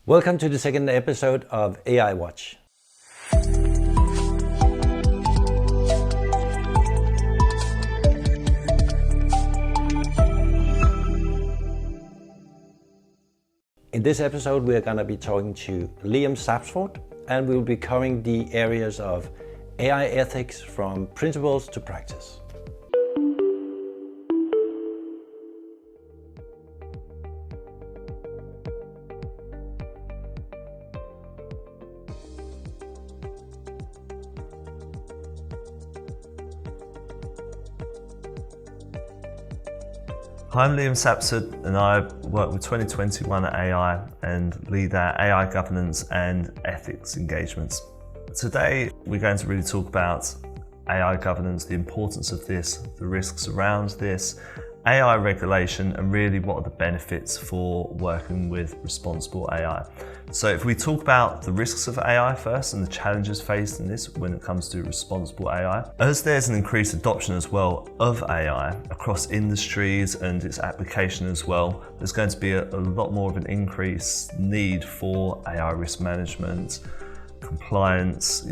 Welcome to the second episode of AI Watch. In this episode, we are going to be talking to Sapsford, and we'll be covering the areas of AI ethics from principles to practice. Hi, I'm Sapsford, and I work with 2021 at AI and lead our AI governance and ethics engagements. Today, we're going to really talk about AI governance, the importance of this, the risks around this, AI regulation, and really what are the benefits for working with responsible AI. So if we talk about the risks of AI first and the challenges faced in this when it comes to responsible AI, as there's an increased adoption as well of AI across industries and its application as well, there's going to be a lot more of an increased need for AI risk management, compliance,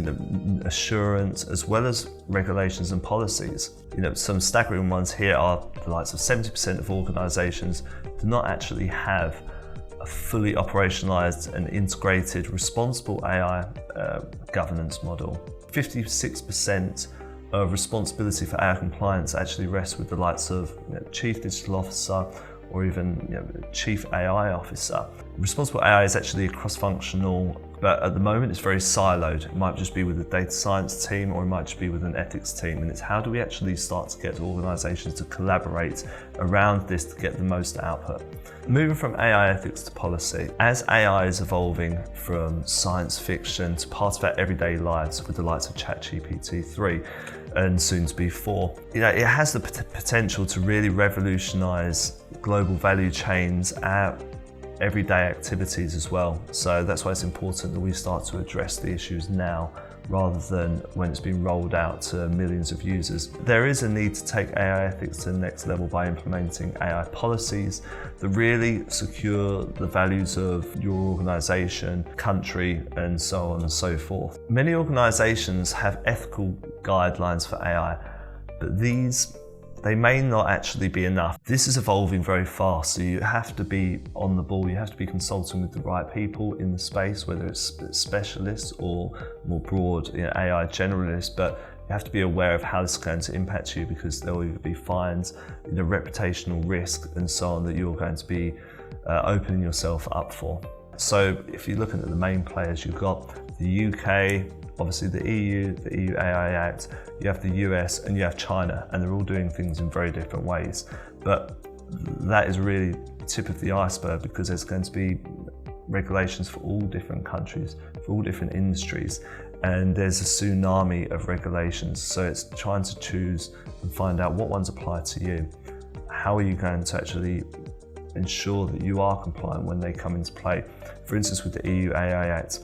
assurance, as well as regulations and policies. Some staggering ones here are the likes of 70% of organizations do not actually have a fully operationalized and integrated responsible AI governance model. 56% of responsibility for AI compliance actually rests with the likes of Chief Digital Officer or even Chief AI Officer. Responsible AI is actually a cross-functional, but at the moment it's very siloed. It might just be with the data science team or it might just be with an ethics team, and it's how do we actually start to get organizations to collaborate around this to get the most output. Moving from AI ethics to policy, as AI is evolving from science fiction to part of our everyday lives with the likes of ChatGPT 3 and soon to be 4, it has the potential to really revolutionize global value chains, our everyday activities as well. So that's why it's important that we start to address the issues now rather than when it's been rolled out to millions of users. There is a need to take AI ethics to the next level by implementing AI policies that really secure the values of your organization, country, and so on and so forth. Many organizations have ethical guidelines for AI, but they may not actually be enough. This is evolving very fast, so you have to be on the ball, you have to be consulting with the right people in the space, whether it's specialists or more broad AI generalists, but you have to be aware of how this is going to impact you, because there will either be fines, reputational risk and so on that you're going to be opening yourself up for. So if you're looking at the main players, you've got the UK, obviously the EU AI Act, you have the US and you have China, and they're all doing things in very different ways. But that is really the tip of the iceberg, because there's going to be regulations for all different countries, for all different industries, and there's a tsunami of regulations. So it's trying to choose and find out what ones apply to you. How are you going to actually ensure that you are compliant when they come into play? For instance, with the EU AI Act,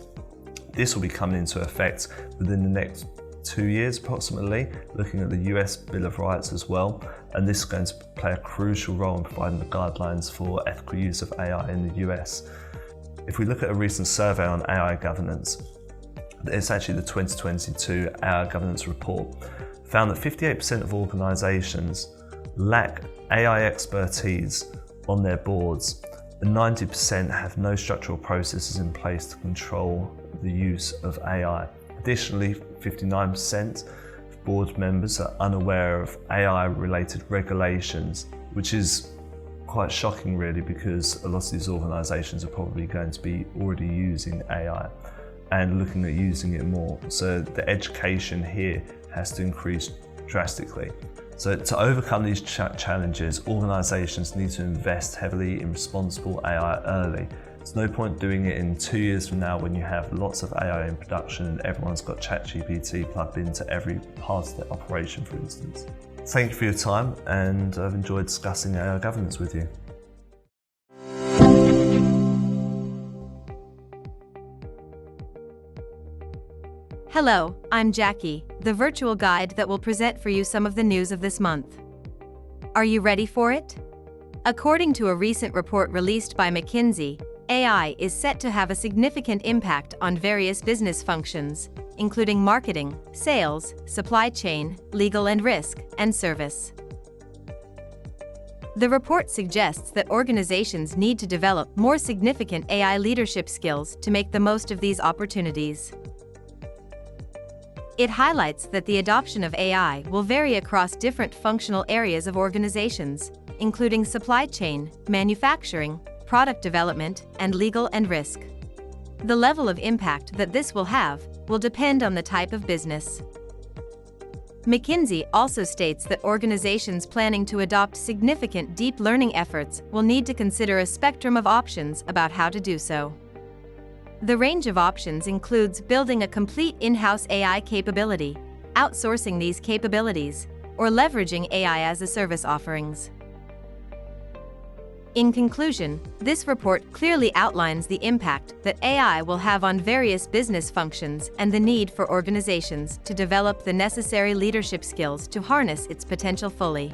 this will be coming into effect within the next 2 years approximately, looking at the US Bill of Rights as well, and this is going to play a crucial role in providing the guidelines for ethical use of AI in the US. If we look at a recent survey on AI governance, it's actually the 2022 AI governance report, found that 58% of organizations lack AI expertise on their boards, and 90% have no structural processes in place to control the use of AI. Additionally, 59% of board members are unaware of AI-related regulations, which is quite shocking really, because a lot of these organisations are probably going to be already using AI and looking at using it more. So the education here has to increase drastically. So to overcome these challenges, organisations need to invest heavily in responsible AI early. There's no point doing it in 2 years from now when you have lots of AI in production and everyone's got ChatGPT plugged into every part of their operation, for instance. Thank you for your time, and I've enjoyed discussing AI governance with you. Hello, I'm Jackie, the virtual guide that will present for you some of the news of this month. Are you ready for it? According to a recent report released by McKinsey, AI is set to have a significant impact on various business functions, including marketing, sales, supply chain, legal and risk, and service. The report suggests that organizations need to develop more significant AI leadership skills to make the most of these opportunities. It highlights that the adoption of AI will vary across different functional areas of organizations, including supply chain, manufacturing, product development, and legal and risk. The level of impact that this will have will depend on the type of business. McKinsey also states that organizations planning to adopt significant deep learning efforts will need to consider a spectrum of options about how to do so. The range of options includes building a complete in-house AI capability, outsourcing these capabilities, or leveraging AI as a service offerings. In conclusion, this report clearly outlines the impact that AI will have on various business functions and the need for organizations to develop the necessary leadership skills to harness its potential fully.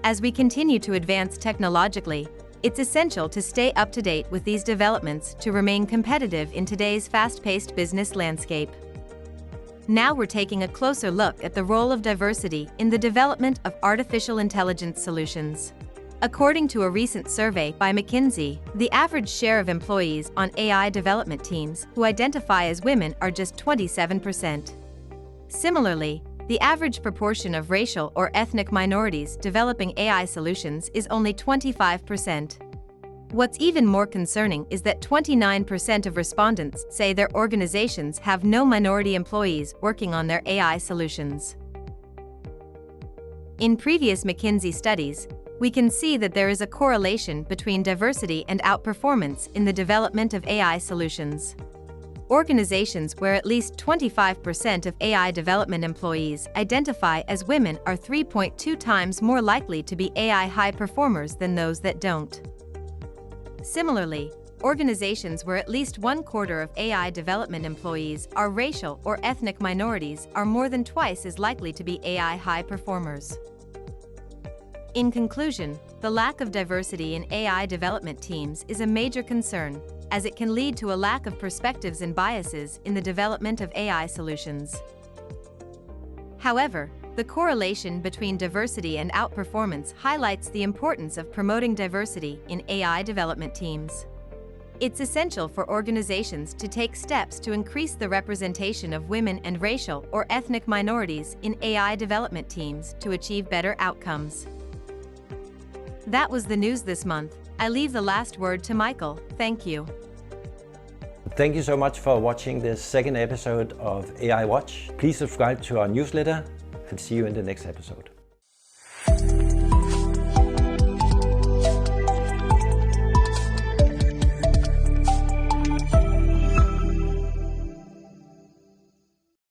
As we continue to advance technologically, it's essential to stay up to date with these developments to remain competitive in today's fast-paced business landscape. Now we're taking a closer look at the role of diversity in the development of artificial intelligence solutions. According to a recent survey by McKinsey, the average share of employees on AI development teams who identify as women are just 27%. Similarly, the average proportion of racial or ethnic minorities developing AI solutions is only 25%. What's even more concerning is that 29% of respondents say their organizations have no minority employees working on their AI solutions. In previous McKinsey studies, we can see that there is a correlation between diversity and outperformance in the development of AI solutions. Organizations where at least 25% of AI development employees identify as women are 3.2 times more likely to be AI high performers than those that don't. Similarly, organizations where at least 1/4 of AI development employees are racial or ethnic minorities are more than twice as likely to be AI high performers. In conclusion, the lack of diversity in AI development teams is a major concern, as it can lead to a lack of perspectives and biases in the development of AI solutions. However, the correlation between diversity and outperformance highlights the importance of promoting diversity in AI development teams. It's essential for organizations to take steps to increase the representation of women and racial or ethnic minorities in AI development teams to achieve better outcomes. That was the news this month. I leave the last word to Michael. Thank you. Thank you so much for watching this second episode of AI Watch. Please subscribe to our newsletter and see you in the next episode.